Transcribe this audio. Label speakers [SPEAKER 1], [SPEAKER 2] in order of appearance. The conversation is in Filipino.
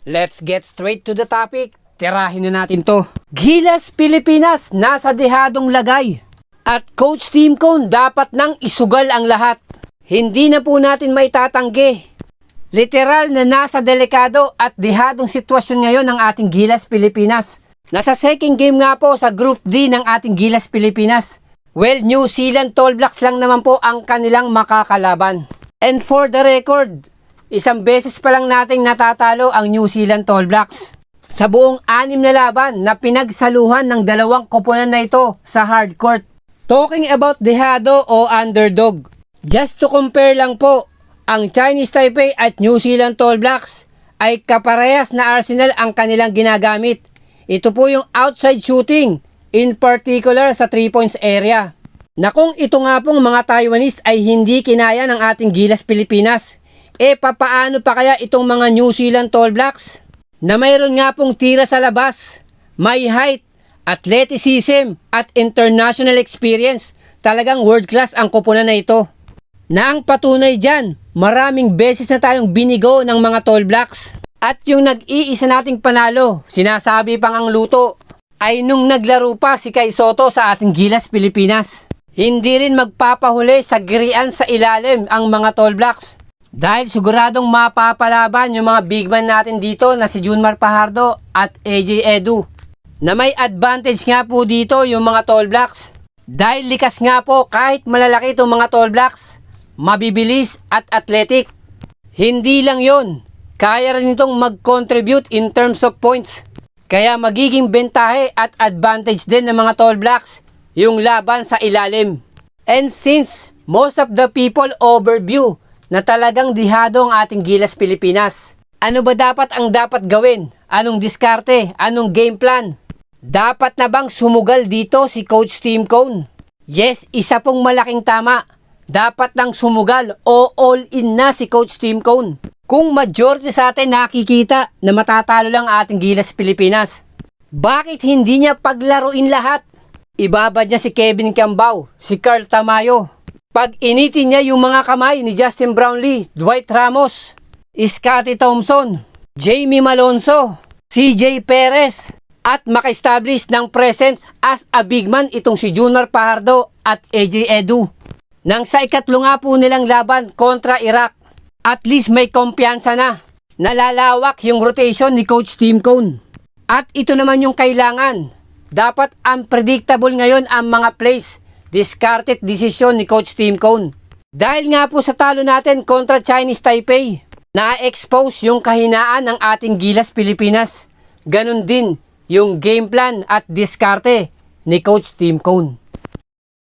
[SPEAKER 1] Let's get straight to the topic. Tirahin na natin to. Gilas Pilipinas nasa dehadong lagay. At Coach Tim Cone dapat nang isugal ang lahat. Hindi na po natin maitatanggi. Literal na nasa delikado at dehadong sitwasyon ngayon ng ating Gilas Pilipinas. Nasa second game nga po sa Group D ng ating Gilas Pilipinas. Well, New Zealand Tall Blacks lang naman po ang kanilang makakalaban. And for the record, isang beses pa lang nating natatalo ang New Zealand Tall Blacks. Sa buong 6 na laban na pinagsaluhan ng dalawang koponan na ito sa hard court. Talking about dehado o underdog. Just to compare lang po, ang Chinese Taipei at New Zealand Tall Blacks ay kaparehas na arsenal ang kanilang ginagamit. Ito po yung outside shooting, in particular sa 3 points area. Na kung ito nga pong mga Taiwanese ay hindi kinaya ng ating Gilas Pilipinas, papaano pa kaya itong mga New Zealand Tall Blacks? Na mayroon nga pong tira sa labas, may height, athleticism at international experience. Talagang world class ang koponan na ito. Na ang patunay dyan, maraming beses na tayong binigo ng mga Tall Blacks. At yung nag-iisa nating panalo, sinasabi pang ang luto, ay nung naglaro pa si Kai Sotto sa ating Gilas Pilipinas. Hindi rin magpapahuli sa girian sa ilalim ang mga Tall Blacks. Dahil siguradong mapapalaban yung mga big man natin dito na si Junmar Fajardo at AJ Edu. Na may advantage nga po dito yung mga Tall Blacks. Dahil likas nga po kahit malalaki itong mga Tall Blacks, mabibilis at athletic. Hindi lang yon, kaya rin itong mag-contribute in terms of points. Kaya magiging bentahe at advantage din ng mga Tall Blacks yung laban sa ilalim. And since most of the people overview na talagang dihado ang ating Gilas Pilipinas, ano ba dapat ang dapat gawin? Anong diskarte? Anong game plan? Dapat na bang sumugal dito si Coach Tim Cone? Yes, isa pong malaking tama. Dapat nang sumugal o all in na si Coach Tim Cone. Kung majority sa atin nakikita na matatalo lang ating Gilas Pilipinas, bakit hindi niya paglaruin lahat? Ibabad niya si Kevin Cambao, si Carl Tamayo. Pag initin niya yung mga kamay ni Justin Brownlee, Dwight Ramos, Scottie Thompson, Jamie Malonzo, CJ Perez, at maka-establish ng presence as a big man itong si Junmar Fajardo at AJ Edu. Nang sa ikatlo nga po nilang laban kontra Iraq, at least may kumpiyansa na. Nalalawak yung rotation ni Coach Tim Cone. At ito naman yung kailangan. Dapat unpredictable ngayon ang mga plays. Discarded decision ni Coach Tim Cone. Dahil nga po sa talo natin kontra Chinese Taipei, na-expose yung kahinaan ng ating Gilas Pilipinas. Ganon din yung game plan at diskarte ni Coach Tim Cone.